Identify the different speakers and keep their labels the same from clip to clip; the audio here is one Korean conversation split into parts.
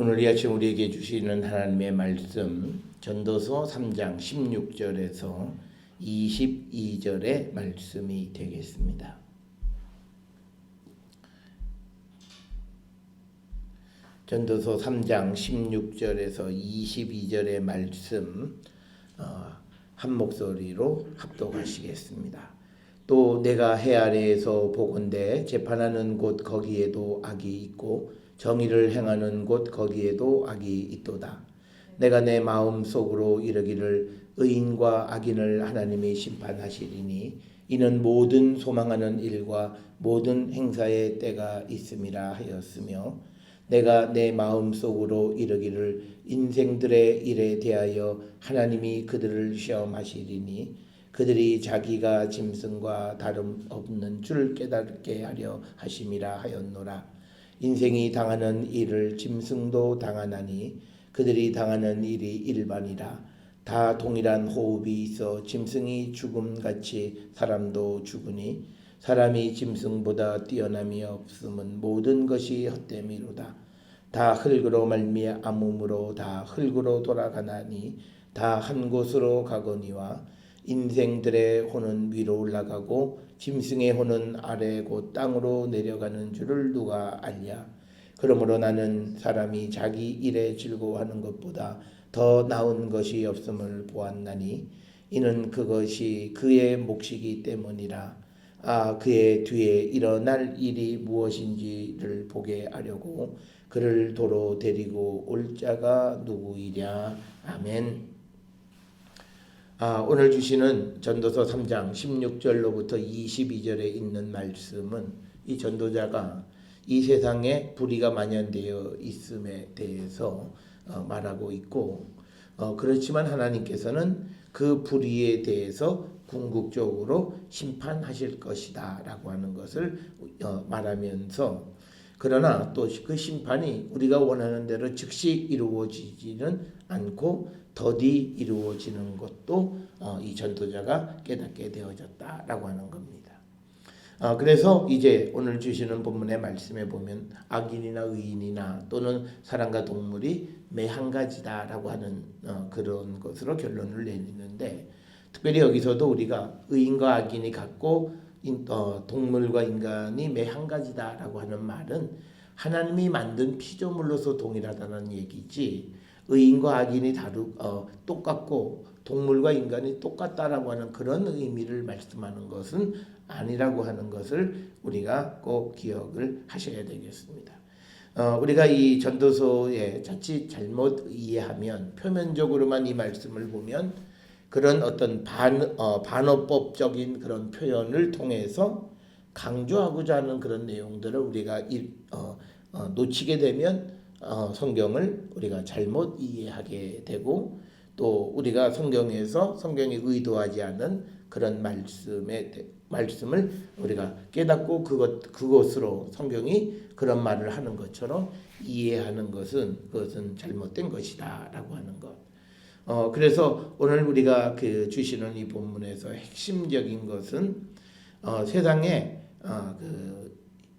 Speaker 1: 오늘 이 아침 우리에게 주시는 하나님의 말씀 전도서 3장 16절에서 22절의 말씀이 되겠습니다. 전도서 3장 16절에서 22절의 말씀 한 목소리로 합독하시겠습니다. 또 내가 해 아래에서 보건대 재판하는 곳 거기에도 악이 있고 정의를 행하는 곳 거기에도 악이 있도다. 내가 내 마음 속으로 이르기를 의인과 악인을 하나님이 심판하시리니 이는 모든 소망하는 일과 모든 행사의 때가 있음이라 하였으며 내가 내 마음 속으로 이르기를 인생들의 일에 대하여 하나님이 그들을 시험하시리니 그들이 자기가 짐승과 다름없는 줄 깨닫게 하려 하심이라 하였노라. 인생이 당하는 일을 짐승도 당하나니 그들이 당하는 일이 일반이라. 다 동일한 호흡이 있어 짐승이 죽음같이 사람도 죽으니 사람이 짐승보다 뛰어남이 없음은 모든 것이 헛됨이로다. 다 흙으로 말미암음으로 다 흙으로 돌아가나니 다 한 곳으로 가거니와 인생들의 혼은 위로 올라가고 짐승의 혼은 아래 곧 땅으로 내려가는 줄을 누가 알랴. 그러므로 나는 사람이 자기 일에 즐거워하는 것보다 더 나은 것이 없음을 보았나니 이는 그것이 그의 몫이기 때문이라. 그의 뒤에 일어날 일이 무엇인지를 보게 하려고 그를 도로 데리고 올 자가 누구이랴. 아멘. 오늘 주시는 전도서 3장 16절로부터 22절에 있는 말씀은 이 전도자가 이 세상에 불의가 만연되어 있음에 대해서 말하고 있고 그렇지만 하나님께서는 그 불의에 대해서 궁극적으로 심판하실 것이다 라고 하는 것을 말하면서 그러나 또 그 심판이 우리가 원하는 대로 즉시 이루어지지는 않고 더디 이루어지는 것도 이 전도자가 깨닫게 되어졌다라고 하는 겁니다. 그래서 이제 오늘 주시는 본문의 말씀에 보면 악인이나 의인이나 또는 사람과 동물이 매 한 가지다라고 하는 그런 것으로 결론을 내리는데 특별히 여기서도 우리가 의인과 악인이 같고 동물과 인간이 매 한 가지다라고 하는 말은 하나님이 만든 피조물로서 동일하다는 얘기지 의인과 악인이 똑같고 동물과 인간이 똑같다라고 하는 그런 의미를 말씀하는 것은 아니라고 하는 것을 우리가 꼭 기억을 하셔야 되겠습니다. 우리가 이 전도서에 자칫 잘못 이해하면 표면적으로만 이 말씀을 보면 그런 어떤 반어법적인 그런 표현을 통해서 강조하고자 하는 그런 내용들을 우리가 놓치게 되면 성경을 우리가 잘못 이해하게 되고 또 우리가 성경이 의도하지 않은 그런 말씀을 우리가 깨닫고 그것으로 성경이 그런 말을 하는 것처럼 이해하는 그것은 잘못된 것이다라고 하는 것. 그래서 오늘 우리가 주시는 이 본문에서 핵심적인 것은 세상에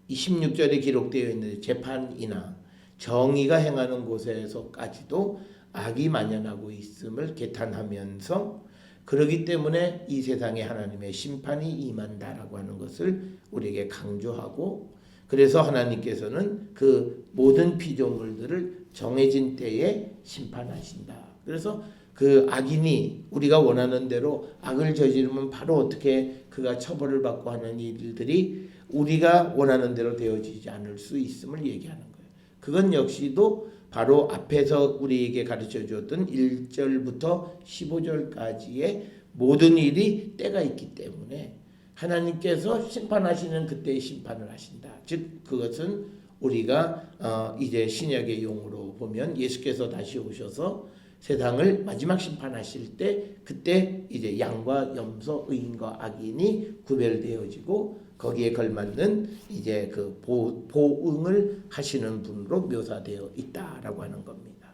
Speaker 1: 이 16절에 기록되어 있는 재판이나 정의가 행하는 곳에서까지도 악이 만연하고 있음을 개탄하면서 그러기 때문에 이 세상에 하나님의 심판이 임한다라고 하는 것을 우리에게 강조하고 그래서 하나님께서는 그 모든 피조물들을 정해진 때에 심판하신다. 그래서 그 악인이 우리가 원하는 대로 악을 저지르면 바로 어떻게 그가 처벌을 받고 하는 일들이 우리가 원하는 대로 되어지지 않을 수 있음을 얘기하는 거예요. 그건 역시도 바로 앞에서 우리에게 가르쳐 주었던 1절부터 15절까지의 모든 일이 때가 있기 때문에 하나님께서 심판하시는 그때의 심판을 하신다. 즉 그것은 우리가 이제 신약의 용어로 보면 예수께서 다시 오셔서 세상을 마지막 심판하실 때 그때 이제 양과 염소, 의인과 악인이 구별되어지고 거기에 걸맞는 이제 그 보응을 하시는 분으로 묘사되어 있다라고 하는 겁니다.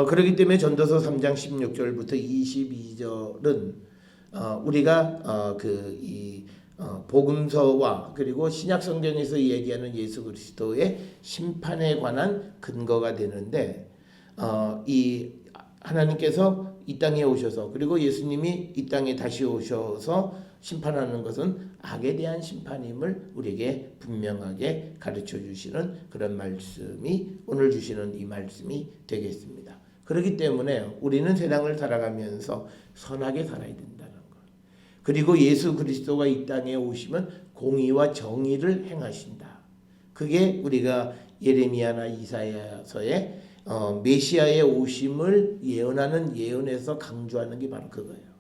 Speaker 1: 그렇기 때문에 전도서 3장 16절부터 22절은 우리가 이 복음서와 그리고 신약 성경에서 얘기하는 예수 그리스도의 심판에 관한 근거가 되는데 이 하나님께서 이 땅에 오셔서 그리고 예수님이 이 땅에 다시 오셔서 심판하는 것은 악에 대한 심판임을 우리에게 분명하게 가르쳐 주시는 그런 말씀이 오늘 주시는 이 말씀이 되겠습니다. 그렇기 때문에 우리는 세상을 살아가면서 선하게 살아야 된다는 것. 그리고 예수 그리스도가 이 땅에 오시면 공의와 정의를 행하신다. 그게 우리가 예레미야나 이사야서의 메시아의 오심을 예언하는 예언에서 강조하는 게 바로 그거예요.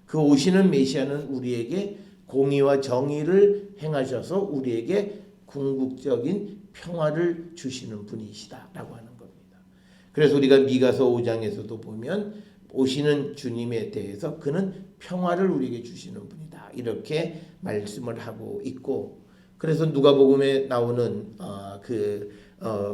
Speaker 1: 그 오시는 메시아는 우리에게 공의와 정의를 행하셔서 우리에게 궁극적인 평화를 주시는 분이시다라고 하는 겁니다. 그래서 우리가 미가서 5장에서도 보면 오시는 주님에 대해서 그는 평화를 우리에게 주시는 분이다. 이렇게 말씀을 하고 있고, 그래서 누가복음에 나오는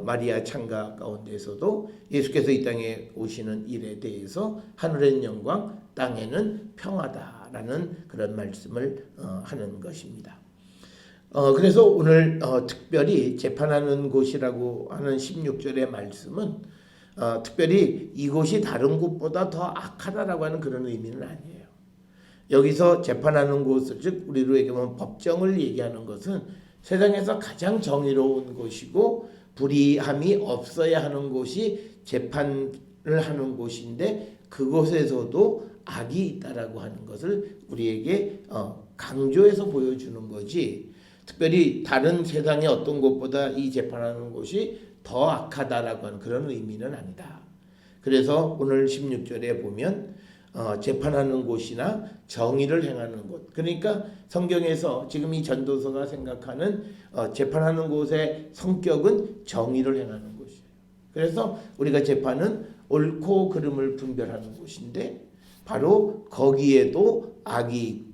Speaker 1: 마리아 창가 가운데서도 예수께서 이 땅에 오시는 일에 대해서 하늘엔 영광, 땅에는 평화다라는 그런 말씀을 하는 것입니다. 그래서 오늘 특별히 재판하는 곳이라고 하는 16절의 말씀은 특별히 이곳이 다른 곳보다 더 악하다라고 하는 그런 의미는 아니에요. 여기서 재판하는 곳, 즉 우리로 얘기하면 법정을 얘기하는 것은 세상에서 가장 정의로운 곳이고 불의함이 없어야 하는 곳이 재판을 하는 곳인데 그곳에서도 악이 있다라고 하는 것을 우리에게 강조해서 보여주는 거지, 특별히 다른 세상의 어떤 곳보다 이 재판하는 곳이 더 악하다라고 하는 그런 의미는 아니다. 그래서 오늘 16절에 보면 재판하는 곳이나 정의를 행하는 곳, 그러니까 성경에서 지금 이 전도서가 생각하는 재판하는 곳의 성격은 정의를 행하는 곳이에요. 그래서 우리가 재판은 옳고 그름을 분별하는 곳인데 바로 거기에도 악이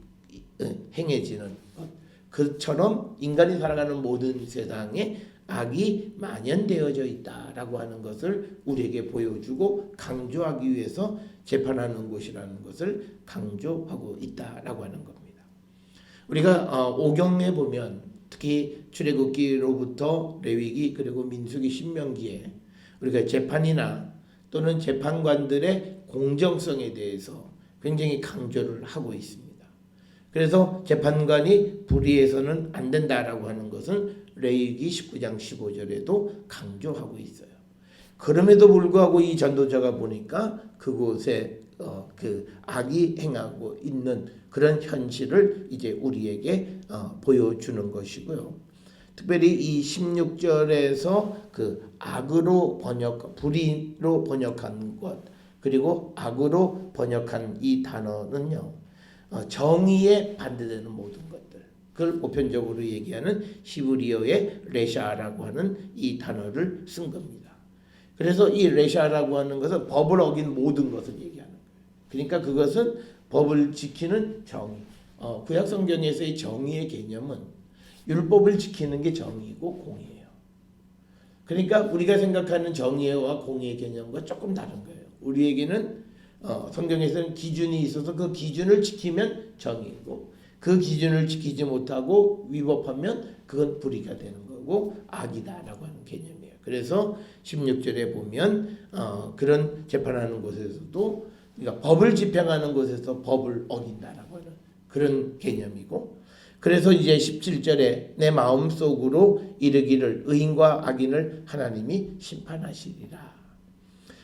Speaker 1: 행해지는 것, 그처럼 인간이 살아가는 모든 세상에 악이 만연되어져 있다라고 하는 것을 우리에게 보여주고 강조하기 위해서 재판하는 곳이라는 것을 강조하고 있다라고 하는 겁니다. 우리가 오경에 보면 특히 출애굽기로부터 레위기 그리고 민수기 신명기에 우리가 재판이나 또는 재판관들의 공정성에 대해서 굉장히 강조를 하고 있습니다. 그래서 재판관이 불의해서는 안 된다라고 하는 것은 레위기 19장 15절에도 강조하고 있어요. 그럼에도 불구하고 이 전도자가 보니까 그곳에 그 악이 행하고 있는 그런 현실을 이제 우리에게 보여주는 것이고요. 특별히 이 16절에서 그 악으로 불의로 번역한 것, 그리고 악으로 번역한 이 단어는요, 정의에 반대되는 모든 것들, 그걸 보편적으로 얘기하는 히브리어의 레샤라고 하는 이 단어를 쓴 겁니다. 그래서 이 레샤라고 하는 것은 법을 어긴 모든 것을 얘기하는 거예요. 그러니까 그것은 법을 지키는 정의. 구약 성경에서의 정의의 개념은 율법을 지키는 게 정의고 공의예요. 그러니까 우리가 생각하는 정의와 공의의 개념과 조금 다른 거예요. 우리에게는 성경에서는 기준이 있어서 그 기준을 지키면 정의고, 그 기준을 지키지 못하고 위법하면 그건 불의가 되는 거고 악이다라고 하는 개념이에요. 그래서 16절에 보면 그런 재판하는 곳에서도, 그러니까 법을 집행하는 곳에서 법을 어긴다라고 하는 그런 개념이고, 그래서 이제 17절에 내 마음속으로 이르기를 의인과 악인을 하나님이 심판하시리라.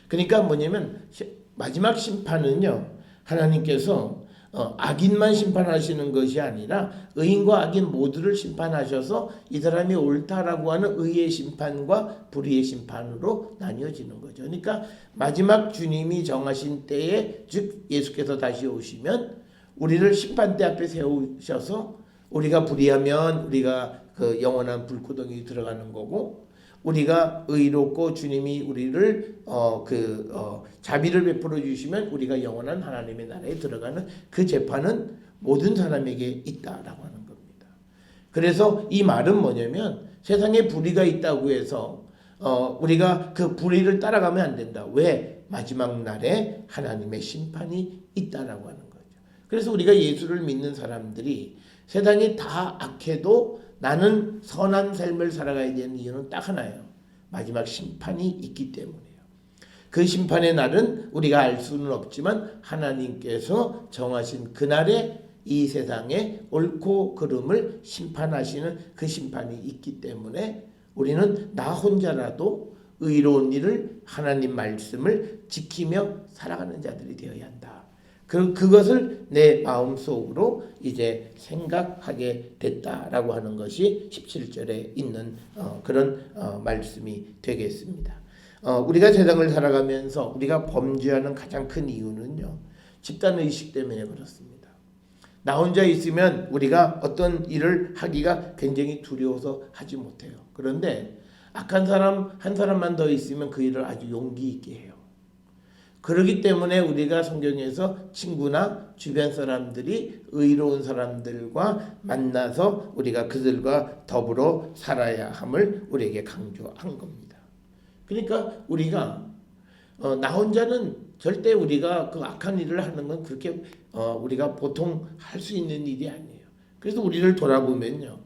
Speaker 1: 그러니까 뭐냐면 마지막 심판은요, 하나님께서 악인만 심판하시는 것이 아니라 의인과 악인 모두를 심판하셔서 이 사람이 옳다라고 하는 의의 심판과 불의의 심판으로 나뉘어지는 거죠. 그러니까 마지막 주님이 정하신 때에, 즉 예수께서 다시 오시면 우리를 심판대 앞에 세우셔서 우리가 불의하면 우리가 그 영원한 불구덩이 들어가는 거고, 우리가 의롭고 주님이 우리를 자비를 베풀어 주시면 우리가 영원한 하나님의 나라에 들어가는 그 재판은 모든 사람에게 있다라고 하는 겁니다. 그래서 이 말은 뭐냐면 세상에 불의가 있다고 해서 우리가 그 불의를 따라가면 안 된다. 왜? 마지막 날에 하나님의 심판이 있다라고 하는 거죠. 그래서 우리가 예수를 믿는 사람들이 세상이 다 악해도 나는 선한 삶을 살아가야 되는 이유는 딱 하나예요. 마지막 심판이 있기 때문이에요. 그 심판의 날은 우리가 알 수는 없지만 하나님께서 정하신 그날에 이 세상의 옳고 그름을 심판하시는 그 심판이 있기 때문에 우리는 나 혼자라도 의로운 일을 하나님 말씀을 지키며 살아가는 자들이 되어야 한다. 그것을 내 마음속으로 이제 생각하게 됐다라고 하는 것이 17절에 있는 그런 말씀이 되겠습니다. 우리가 세상을 살아가면서 우리가 범죄하는 가장 큰 이유는요, 집단의식 때문에 그렇습니다. 나 혼자 있으면 우리가 어떤 일을 하기가 굉장히 두려워서 하지 못해요. 그런데 악한 사람 한 사람만 더 있으면 그 일을 아주 용기 있게 해요. 그렇기 때문에 우리가 성경에서 친구나 주변 사람들이 의로운 사람들과 만나서 우리가 그들과 더불어 살아야 함을 우리에게 강조한 겁니다. 그러니까 우리가 나 혼자는 절대 우리가 그 악한 일을 하는 건 그렇게 우리가 보통 할 수 있는 일이 아니에요. 그래서 우리를 돌아보면요,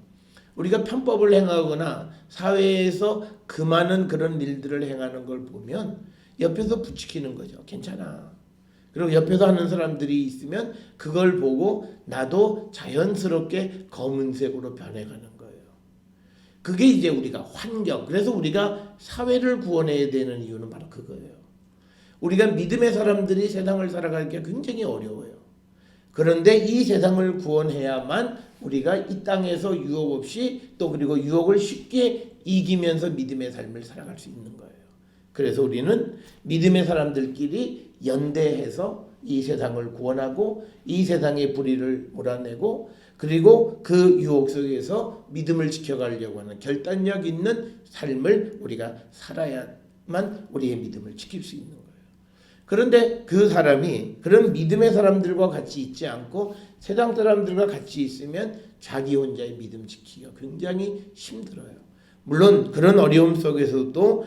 Speaker 1: 우리가 편법을 행하거나 사회에서 그 많은 그런 일들을 행하는 걸 보면 옆에서 부추기는 거죠. 괜찮아. 그리고 옆에서 하는 사람들이 있으면 그걸 보고 나도 자연스럽게 검은색으로 변해가는 거예요. 그게 이제 우리가 환경. 그래서 우리가 사회를 구원해야 되는 이유는 바로 그거예요. 우리가 믿음의 사람들이 세상을 살아가기가 굉장히 어려워요. 그런데 이 세상을 구원해야만 우리가 이 땅에서 유혹 없이 또 그리고 유혹을 쉽게 이기면서 믿음의 삶을 살아갈 수 있는 거예요. 그래서 우리는 믿음의 사람들끼리 연대해서 이 세상을 구원하고 이 세상의 불의를 몰아내고 그리고 그 유혹 속에서 믿음을 지켜가려고 하는 결단력 있는 삶을 우리가 살아야만 우리의 믿음을 지킬 수 있는 거예요. 그런데 그 사람이 그런 믿음의 사람들과 같이 있지 않고 세상 사람들과 같이 있으면 자기 혼자의 믿음 지키기가 굉장히 힘들어요. 물론 그런 어려움 속에서도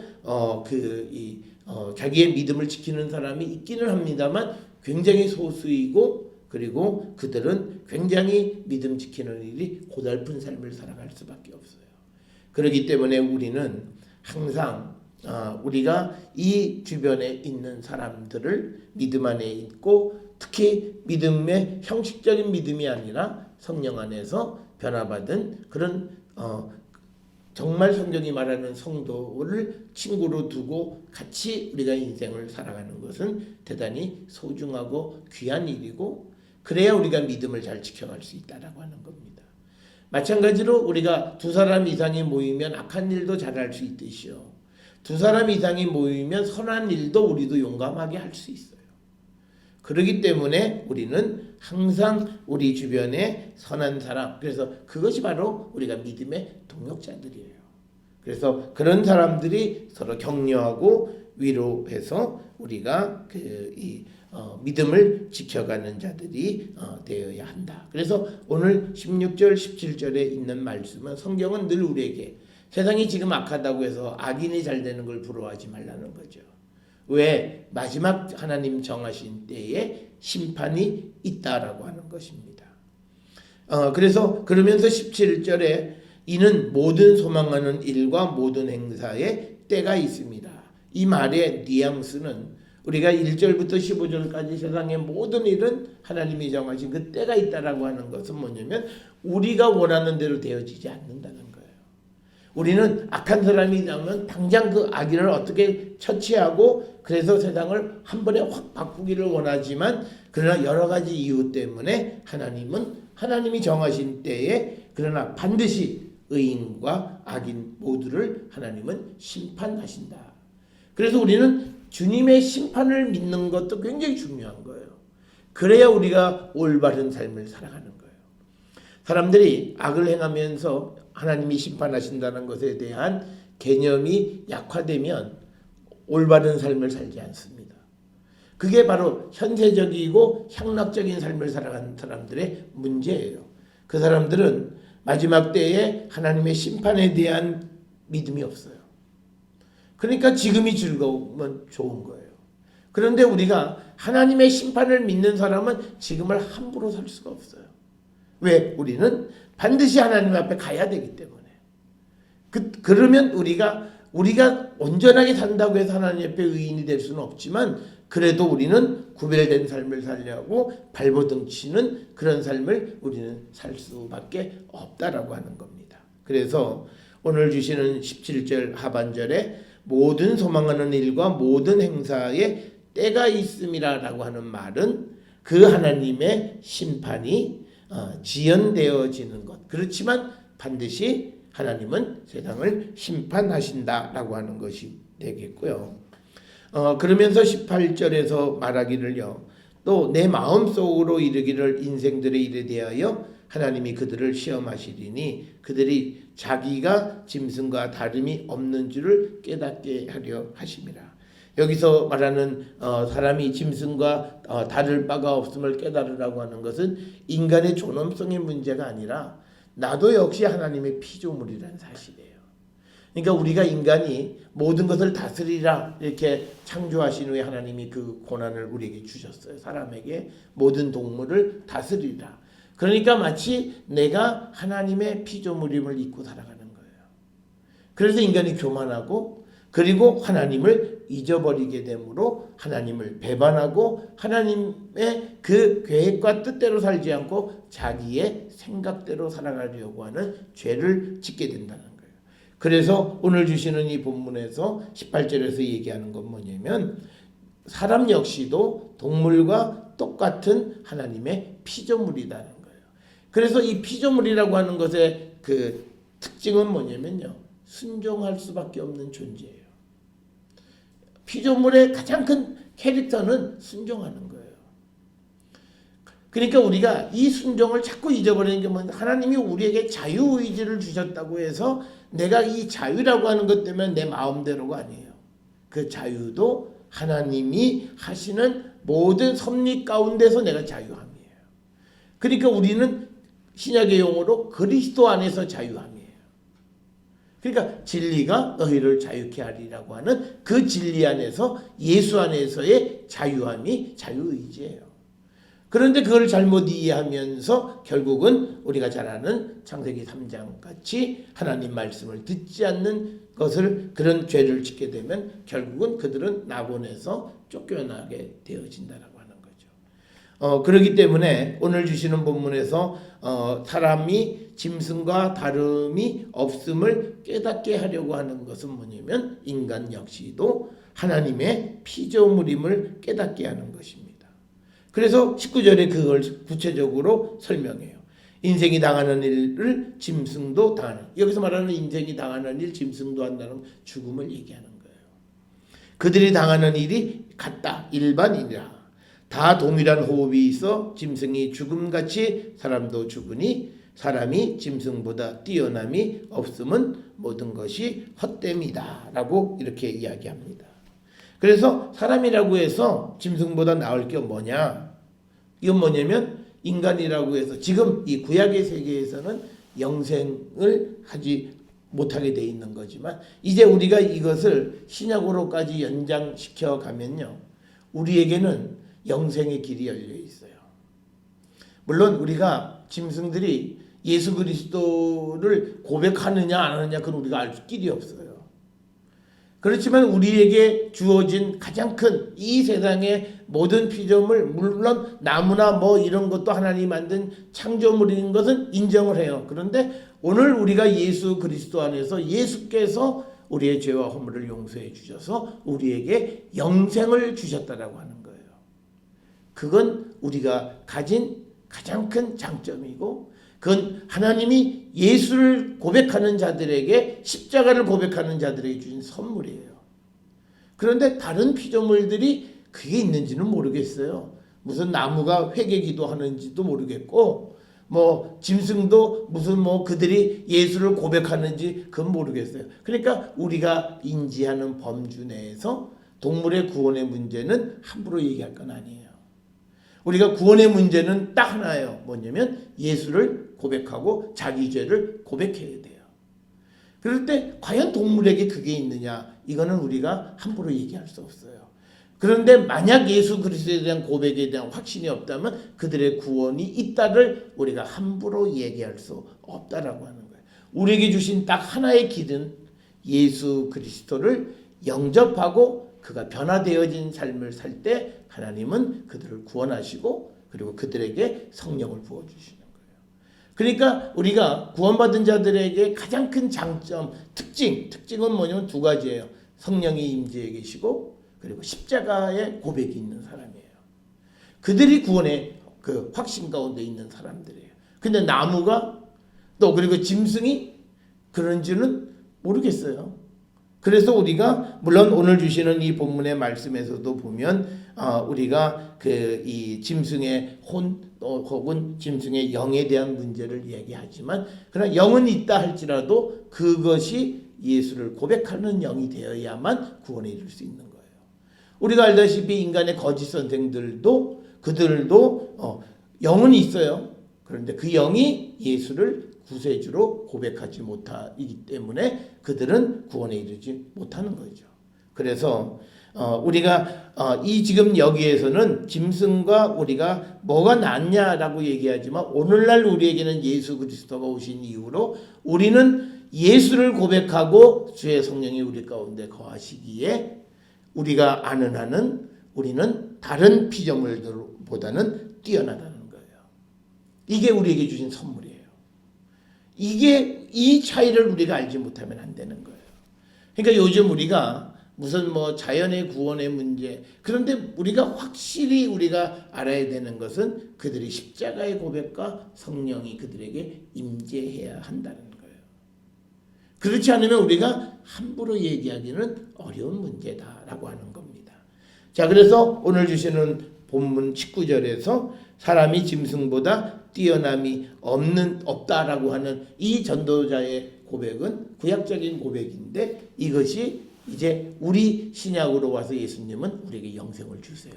Speaker 1: 자기의 믿음을 지키는 사람이 있기는 합니다만 굉장히 소수이고 그리고 그들은 굉장히 믿음 지키는 일이 고달픈 삶을 살아갈 수밖에 없어요. 그렇기 때문에 우리는 항상 우리가 이 주변에 있는 사람들을 믿음 안에 있고 특히 믿음의 형식적인 믿음이 아니라 성령 안에서 변화받은 그런 정말 성경이 말하는 성도를 친구로 두고 같이 우리가 인생을 살아가는 것은 대단히 소중하고 귀한 일이고 그래야 우리가 믿음을 잘 지켜갈 수 있다라고 하는 겁니다. 마찬가지로 우리가 두 사람 이상이 모이면 악한 일도 잘할 수 있듯이요. 두 사람 이상이 모이면 선한 일도 우리도 용감하게 할 수 있어요. 그렇기 때문에 우리는 항상 우리 주변에 선한 사람, 그래서 그것이 바로 우리가 믿음의 동역자들이에요. 그래서 그런 사람들이 서로 격려하고 위로해서 우리가 믿음을 지켜가는 자들이 되어야 한다. 그래서 오늘 16절, 17절에 있는 말씀은 성경은 늘 우리에게 세상이 지금 악하다고 해서 악인이 잘 되는 걸 부러워하지 말라는 거죠. 왜? 마지막 하나님 정하신 때에 심판이 있다라고 하는 것입니다. 그래서 그러면서 17절에 이는 모든 소망하는 일과 모든 행사에 때가 있습니다. 이 말의 뉘앙스는 우리가 1절부터 15절까지 세상의 모든 일은 하나님이 정하신 그 때가 있다라고 하는 것은 뭐냐면 우리가 원하는 대로 되어지지 않는다는 거예요. 우리는 악한 사람이 나오면 당장 그 악인을 어떻게 처치하고 그래서 세상을 한 번에 확 바꾸기를 원하지만 그러나 여러 가지 이유 때문에 하나님이 정하신 때에 그러나 반드시 의인과 악인 모두를 하나님은 심판하신다. 그래서 우리는 주님의 심판을 믿는 것도 굉장히 중요한 거예요. 그래야 우리가 올바른 삶을 살아가는 거예요. 사람들이 악을 행하면서 하나님이 심판하신다는 것에 대한 개념이 약화되면 올바른 삶을 살지 않습니다. 그게 바로 현세적이고 향락적인 삶을 살아가는 사람들의 문제예요. 그 사람들은 마지막 때에 하나님의 심판에 대한 믿음이 없어요. 그러니까 지금이 즐거우면 좋은 거예요. 그런데 우리가 하나님의 심판을 믿는 사람은 지금을 함부로 살 수가 없어요. 왜? 우리는 반드시 하나님 앞에 가야 되기 때문에. 그러면 우리가 온전하게 산다고 해서 하나님 앞에 의인이 될 수는 없지만 그래도 우리는 구별된 삶을 살려고 발버둥 치는 그런 삶을 우리는 살 수밖에 없다라고 하는 겁니다. 그래서 오늘 주시는 17절 하반절에 모든 소망하는 일과 모든 행사에 때가 있음이라고 하는 말은 그 하나님의 심판이 지연되어지는 것. 그렇지만 반드시 하나님은 세상을 심판하신다라고 하는 것이 되겠고요. 그러면서 18절에서 말하기를요. 또 내 마음속으로 이르기를 인생들의 일에 대하여 하나님이 그들을 시험하시리니 그들이 자기가 짐승과 다름이 없는 줄을 깨닫게 하려 하심이라. 여기서 말하는 사람이 짐승과 다를 바가 없음을 깨달으라고 하는 것은 인간의 존엄성의 문제가 아니라 나도 역시 하나님의 피조물이라는 사실이에요. 그러니까 우리가 인간이 모든 것을 다스리라 이렇게 창조하신 후에 하나님이 그 권한을 우리에게 주셨어요. 사람에게 모든 동물을 다스리라. 그러니까 마치 내가 하나님의 피조물임을 잊고 살아가는 거예요. 그래서 인간이 교만하고 그리고 하나님을 잊어버리게 되므로 하나님을 배반하고 하나님의 그 계획과 뜻대로 살지 않고 자기의 생각대로 살아가려고 하는 죄를 짓게 된다는 거예요. 그래서 오늘 주시는 이 본문에서 18절에서 얘기하는 건 뭐냐면 사람 역시도 동물과 똑같은 하나님의 피조물이라는 거예요. 그래서 이 피조물이라고 하는 것의 그 특징은 뭐냐면요. 순종할 수밖에 없는 존재예요. 피조물의 가장 큰 캐릭터는 순종하는 거예요. 그러니까 우리가 이 순종을 자꾸 잊어버리는 게 뭐냐? 하나님이 우리에게 자유의지를 주셨다고 해서 내가 이 자유라고 하는 것 때문에 내 마음대로가 아니에요. 그 자유도 하나님이 하시는 모든 섭리 가운데서 내가 자유함이에요. 그러니까 우리는 신약의 용어로 그리스도 안에서 자유함이에요. 그러니까 진리가 너희를 자유케 하리라고 하는 그 진리 안에서 예수 안에서의 자유함이 자유의지예요. 그런데 그걸 잘못 이해하면서 결국은 우리가 잘 아는 창세기 3장 같이 하나님 말씀을 듣지 않는 것을 그런 죄를 짓게 되면 결국은 그들은 낙원에서 쫓겨나게 되어진다라고 하는 거죠. 그렇기 때문에 오늘 주시는 본문에서 사람이 짐승과 다름이 없음을 깨닫게 하려고 하는 것은 뭐냐면 인간 역시도 하나님의 피조물임을 깨닫게 하는 것입니다. 그래서 19절에 그걸 구체적으로 설명해요. 인생이 당하는 일을 짐승도 당하는. 여기서 말하는 인생이 당하는 일, 짐승도 한다는 죽음을 얘기하는 거예요. 그들이 당하는 일이 같다. 일반이라. 다 동일한 호흡이 있어 짐승이 죽음같이 사람도 죽으니 사람이 짐승보다 뛰어남이 없음은 모든 것이 헛됨이다 라고 이렇게 이야기합니다. 그래서 사람이라고 해서 짐승보다 나을 게 뭐냐? 이건 뭐냐면 인간이라고 해서 지금 이 구약의 세계에서는 영생을 하지 못하게 돼 있는 거지만 이제 우리가 이것을 신약으로까지 연장시켜 가면요. 우리에게는 영생의 길이 열려 있어요. 물론 우리가 짐승들이 예수 그리스도를 고백하느냐 안 하느냐 그건 우리가 알 길이 없어요. 그렇지만 우리에게 주어진 가장 큰 이 세상의 모든 피조물 물론 나무나 뭐 이런 것도 하나님이 만든 창조물인 것은 인정을 해요. 그런데 오늘 우리가 예수 그리스도 안에서 예수께서 우리의 죄와 허물을 용서해 주셔서 우리에게 영생을 주셨다라고 하는 거예요. 그건 우리가 가진 가장 큰 장점이고 그건 하나님이 예수를 고백하는 자들에게 십자가를 고백하는 자들에게 주신 선물이에요. 그런데 다른 피조물들이 그게 있는지는 모르겠어요. 무슨 나무가 회개기도 하는지도 모르겠고 뭐 짐승도 무슨 뭐 그들이 예수를 고백하는지 그건 모르겠어요. 그러니까 우리가 인지하는 범주 내에서 동물의 구원의 문제는 함부로 얘기할 건 아니에요. 우리가 구원의 문제는 딱 하나예요. 뭐냐면 예수를 고백하고 자기 죄를 고백해야 돼요. 그럴 때 과연 동물에게 그게 있느냐? 이거는 우리가 함부로 얘기할 수 없어요. 그런데 만약 예수 그리스도에 대한 고백에 대한 확신이 없다면 그들의 구원이 있다를 우리가 함부로 얘기할 수 없다라고 하는 거예요. 우리에게 주신 딱 하나의 길은 예수 그리스도를 영접하고 그가 변화되어진 삶을 살 때 하나님은 그들을 구원하시고 그리고 그들에게 성령을 부어주시는 거예요. 그러니까 우리가 구원받은 자들에게 가장 큰 장점, 특징은 뭐냐면 두 가지예요. 성령이 임재해 계시고 그리고 십자가의 고백이 있는 사람이에요. 그들이 구원의 그 확신 가운데 있는 사람들이에요. 근데 나무가 또 그리고 짐승이 그런지는 모르겠어요. 그래서 우리가 물론 오늘 주시는 이 본문의 말씀에서도 보면 우리가 그 이 짐승의 혼 혹은 짐승의 영에 대한 문제를 얘기하지만 그러나 영은 있다 할지라도 그것이 예수를 고백하는 영이 되어야만 구원에 이를 수 있는 거예요. 우리가 알다시피 인간의 거짓 선생들도 그들도 영은 있어요. 그런데 그 영이 예수를 구세주로 고백하지 못하기 때문에 그들은 구원에 이르지 못하는 거죠. 그래서 우리가 이 지금 여기에서는 짐승과 우리가 뭐가 낫냐라고 얘기하지만 오늘날 우리에게는 예수 그리스도가 오신 이후로 우리는 예수를 고백하고 주의 성령이 우리 가운데 거하시기에 우리가 아는 한은 우리는 다른 피조물들보다는 뛰어나다는 거예요. 이게 우리에게 주신 선물이에요. 이 차이를 우리가 알지 못하면 안 되는 거예요. 그러니까 요즘 우리가 무슨 자연의 구원의 문제, 그런데 우리가 확실히 우리가 알아야 되는 것은 그들이 십자가의 고백과 성령이 그들에게 임재해야 한다는 거예요. 그렇지 않으면 우리가 함부로 얘기하기는 어려운 문제다라고 하는 겁니다. 자, 그래서 오늘 주시는 본문 19절에서 사람이 짐승보다 뛰어남이 없다라고 하는 이 전도자의 고백은 구약적인 고백인데 이것이 이제 우리 신약으로 와서 예수님은 우리에게 영생을 주세요.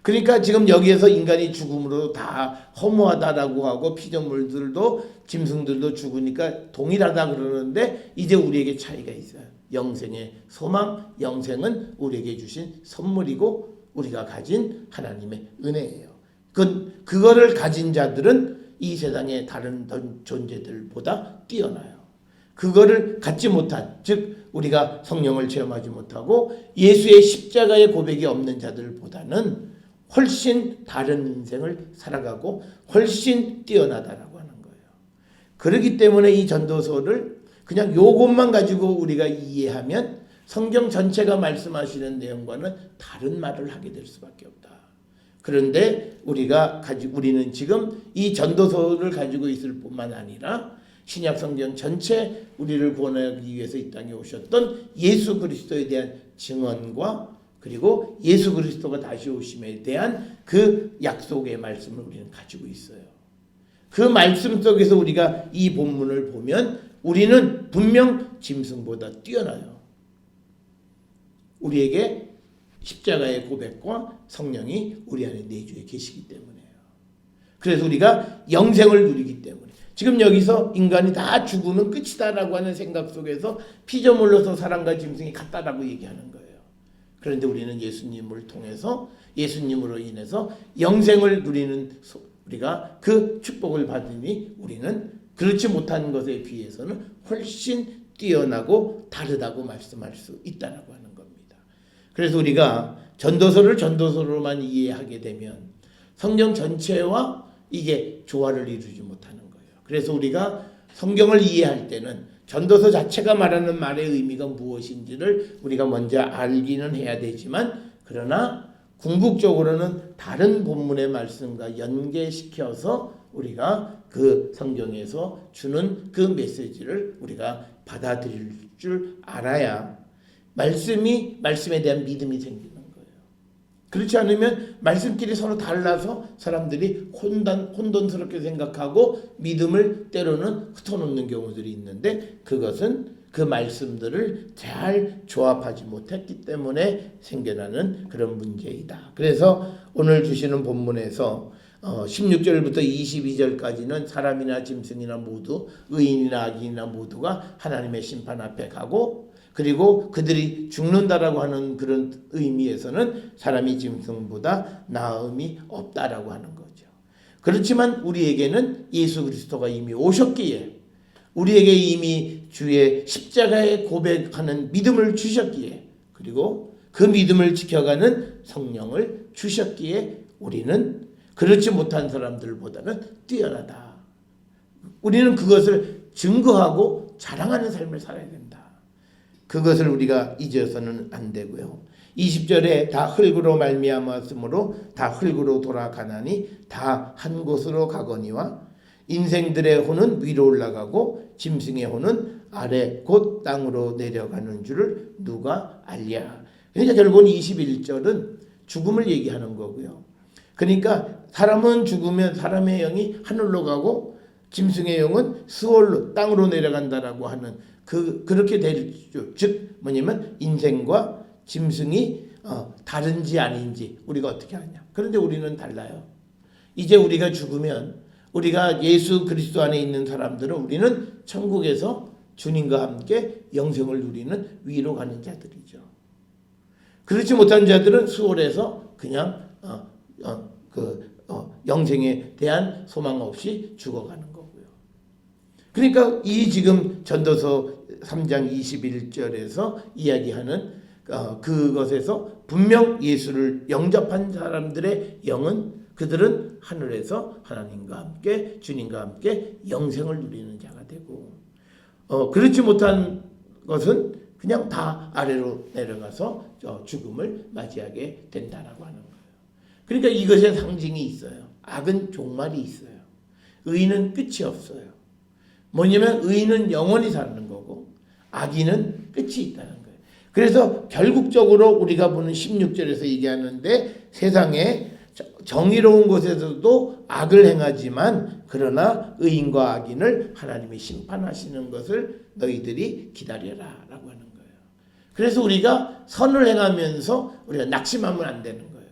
Speaker 1: 그러니까 지금 여기에서 인간이 죽음으로 다 허무하다라고 하고 피조물들도 짐승들도 죽으니까 동일하다 그러는데 이제 우리에게 차이가 있어요. 영생의 소망, 영생은 우리에게 주신 선물이고 우리가 가진 하나님의 은혜예요. 그거를 가진 자들은 이 세상의 다른 존재들보다 뛰어나요. 그거를 갖지 못한, 즉 우리가 성령을 체험하지 못하고 예수의 십자가의 고백이 없는 자들보다는 훨씬 다른 인생을 살아가고 훨씬 뛰어나다라고 하는 거예요. 그렇기 때문에 이 전도서를 그냥 요것만 가지고 우리가 이해하면 성경 전체가 말씀하시는 내용과는 다른 말을 하게 될 수밖에 없다. 그런데 우리는 지금 이 전도서를 가지고 있을 뿐만 아니라 신약 성경 전체 우리를 구원하기 위해서 이 땅에 오셨던 예수 그리스도에 대한 증언과 그리고 예수 그리스도가 다시 오심에 대한 그 약속의 말씀을 우리는 가지고 있어요. 그 말씀 속에서 우리가 이 본문을 보면 우리는 분명 짐승보다 뛰어나요. 우리에게 십자가의 고백과 성령이 우리 안에 내주에 계시기 때문에요. 그래서 우리가 영생을 누리기 때문에 지금 여기서 인간이 다 죽으면 끝이다라고 하는 생각 속에서 피조물로서 사람과 짐승이 같다라고 얘기하는 거예요. 그런데 우리는 예수님을 통해서 예수님으로 인해서 영생을 누리는 우리가 그 축복을 받으니 우리는 그렇지 못한 것에 비해서는 훨씬 뛰어나고 다르다고 말씀할 수 있다라고 하는 겁니다. 그래서 우리가 전도서를 전도서로만 이해하게 되면 성경 전체와 이게 조화를 이루지 못하는 거예요. 그래서 우리가 성경을 이해할 때는 전도서 자체가 말하는 말의 의미가 무엇인지를 우리가 먼저 알기는 해야 되지만 그러나 궁극적으로는 다른 본문의 말씀과 연계시켜서 우리가 그 성경에서 주는 그 메시지를 우리가 받아들일 줄 알아야 말씀에 대한 믿음이 생기는 거예요. 그렇지 않으면 말씀끼리 서로 달라서 사람들이 혼돈스럽게 생각하고 믿음을 때로는 흩어놓는 경우들이 있는데 그것은 그 말씀들을 잘 조합하지 못했기 때문에 생겨나는 그런 문제이다. 그래서 오늘 주시는 본문에서 16절부터 22절까지는 사람이나 짐승이나 모두 의인이나 악인이나 모두가 하나님의 심판 앞에 가고 그리고 그들이 죽는다라고 하는 그런 의미에서는 사람이 짐승보다 나음이 없다라고 하는 거죠. 그렇지만 우리에게는 예수 그리스도가 이미 오셨기에, 우리에게 이미 주의 십자가에 고백하는 믿음을 주셨기에, 그리고 그 믿음을 지켜가는 성령을 주셨기에 우리는 그렇지 못한 사람들보다는 뛰어나다. 우리는 그것을 증거하고 자랑하는 삶을 살아야 된다. 그것을 우리가 잊어서는 안 되고요. 20절에 다 흙으로 말미암았으므로 다 흙으로 돌아가나니 다 한 곳으로 가거니와 인생들의 혼은 위로 올라가고 짐승의 혼은 아래 곧 땅으로 내려가는 줄을 누가 알랴. 그러니까 결국은 21절은 죽음을 얘기하는 거고요. 그러니까 사람은 죽으면 사람의 영이 하늘로 가고 짐승의 영은 스월로 땅으로 내려간다라고 하는 그렇게 될 줄, 즉 뭐냐면 인생과 짐승이 다른지 아닌지 우리가 어떻게 하냐. 그런데 우리는 달라요. 이제 우리가 죽으면 우리가 예수 그리스도 안에 있는 사람들은 우리는 천국에서 주님과 함께 영생을 누리는 위로 가는 자들이죠. 그렇지 못한 자들은 수월에서 그냥 영생에 대한 소망 없이 죽어가는 거고요. 그러니까 이 지금 전도서 3장 21절에서 이야기하는 그것에서 분명 예수를 영접한 사람들의 영은 그들은 하늘에서 하나님과 함께 주님과 함께 영생을 누리는 자가 되고, 그렇지 못한 것은 그냥 다 아래로 내려가서 죽음을 맞이하게 된다라고 하는 거예요. 그러니까 이것에 상징이 있어요. 악은 종말이 있어요. 의는 끝이 없어요. 뭐냐면 의는 영원히 사는 거고 악인은 끝이 있다는 거예요. 그래서 결국적으로 우리가 보는 16절에서 얘기하는데 세상에 정의로운 곳에서도 악을 행하지만 그러나 의인과 악인을 하나님이 심판하시는 것을 너희들이 기다려라 라고 하는 거예요. 그래서 우리가 선을 행하면서 우리가 낙심하면 안 되는 거예요.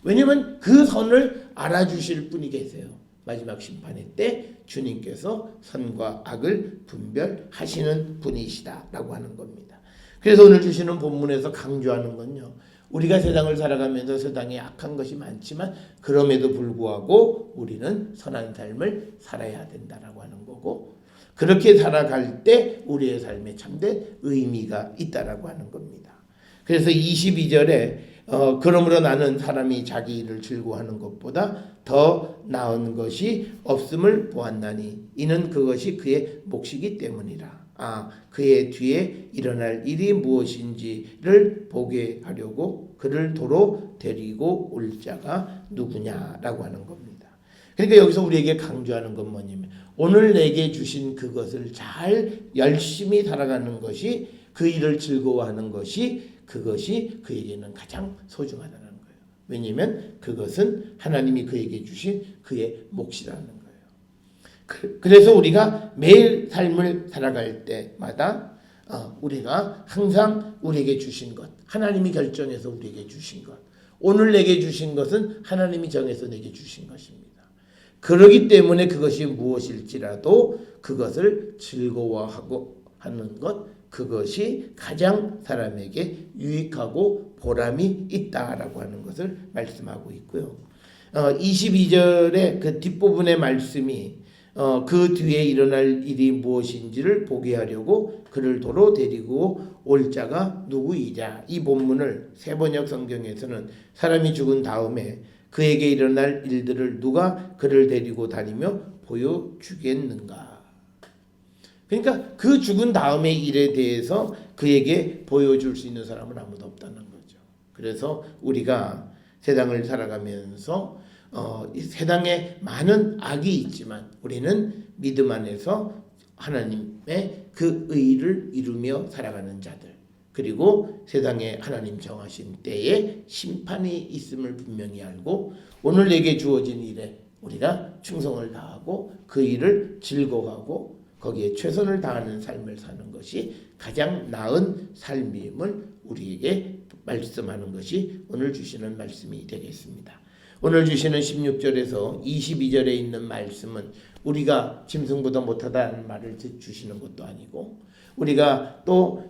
Speaker 1: 왜냐하면 그 선을 알아주실 분이 계세요. 마지막 심판의 때 주님께서 선과 악을 분별하시는 분이시다라고 하는 겁니다. 그래서 오늘 주시는 본문에서 강조하는 건요. 우리가 세상을 살아가면서 세상에 악한 것이 많지만 그럼에도 불구하고 우리는 선한 삶을 살아야 된다라고 하는 거고, 그렇게 살아갈 때 우리의 삶에 참된 의미가 있다라고 하는 겁니다. 그래서 22절에 그러므로 나는 사람이 자기 일을 즐거워하는 것보다 더 나은 것이 없음을 보았나니 이는 그것이 그의 몫이기 때문이라. 그의 뒤에 일어날 일이 무엇인지를 보게 하려고 그를 도로 데리고 올 자가 누구냐라고 하는 겁니다. 그러니까 여기서 우리에게 강조하는 건 뭐냐면 오늘 내게 주신 그것을 잘 열심히 살아가는 것이, 그 일을 즐거워하는 것이, 그것이 그에게는 가장 소중하다는 거예요. 왜냐하면 그것은 하나님이 그에게 주신 그의 몫이라는 거예요. 그래서 우리가 매일 삶을 살아갈 때마다 우리가 항상 우리에게 주신 것, 하나님이 결정해서 우리에게 주신 것, 오늘 내게 주신 것은 하나님이 정해서 내게 주신 것입니다. 그러기 때문에 그것이 무엇일지라도 그것을 즐거워하고 하는 것, 그것이 가장 사람에게 유익하고 보람이 있다라고 하는 것을 말씀하고 있고요. 22절의 그 뒷부분의 말씀이 그 뒤에 일어날 일이 무엇인지를 보게 하려고 그를 도로 데리고 올 자가 누구이랴. 이 본문을 세번역 성경에서는 사람이 죽은 다음에 그에게 일어날 일들을 누가 그를 데리고 다니며 보여주겠는가. 그러니까 그 죽은 다음의 일에 대해서 그에게 보여줄 수 있는 사람은 아무도 없다는 거죠. 그래서 우리가 세상을 살아가면서 이 세상에 많은 악이 있지만 우리는 믿음 안에서 하나님의 그 의를 이루며 살아가는 자들, 그리고 세상에 하나님 정하신 때에 심판이 있음을 분명히 알고 오늘 내게 주어진 일에 우리가 충성을 다하고 그 일을 즐거워하고 거기에 최선을 다하는 삶을 사는 것이 가장 나은 삶임을 우리에게 말씀하는 것이 오늘 주시는 말씀이 되겠습니다. 오늘 주시는 16절에서 22절에 있는 말씀은 우리가 짐승보다 못하다는 말을 주시는 것도 아니고 우리가 또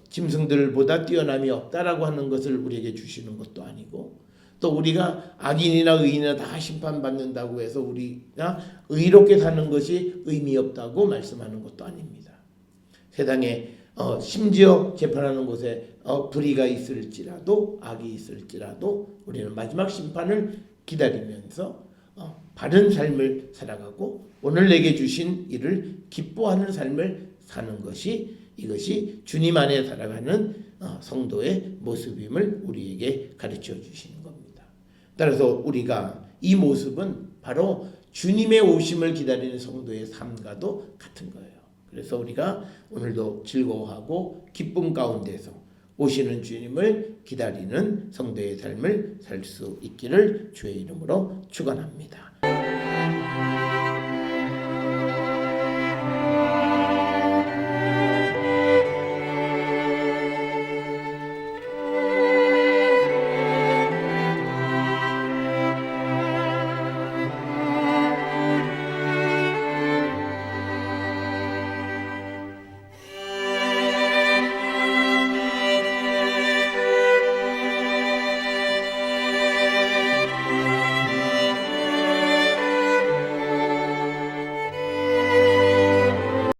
Speaker 1: 짐승들보다 뛰어남이 없다라고 하는 것을 우리에게 주시는 것도 아니고, 또 우리가 악인이나 의인이나 다 심판받는다고 해서 우리가 의롭게 사는 것이 의미 없다고 말씀하는 것도 아닙니다. 세상에 심지어 재판하는 곳에 불의가 있을지라도 악이 있을지라도 우리는 마지막 심판을 기다리면서 바른 삶을 살아가고 오늘 내게 주신 일을 기뻐하는 삶을 사는 것이, 이것이 주님 안에 살아가는 성도의 모습임을 우리에게 가르쳐 주시는 겁니다. 따라서 우리가 이 모습은 바로 주님의 오심을 기다리는 성도의 삶과도 같은 거예요. 그래서 우리가 오늘도 즐거워하고 기쁨 가운데서 오시는 주님을 기다리는 성도의 삶을 살 수 있기를 주의 이름으로 축원합니다.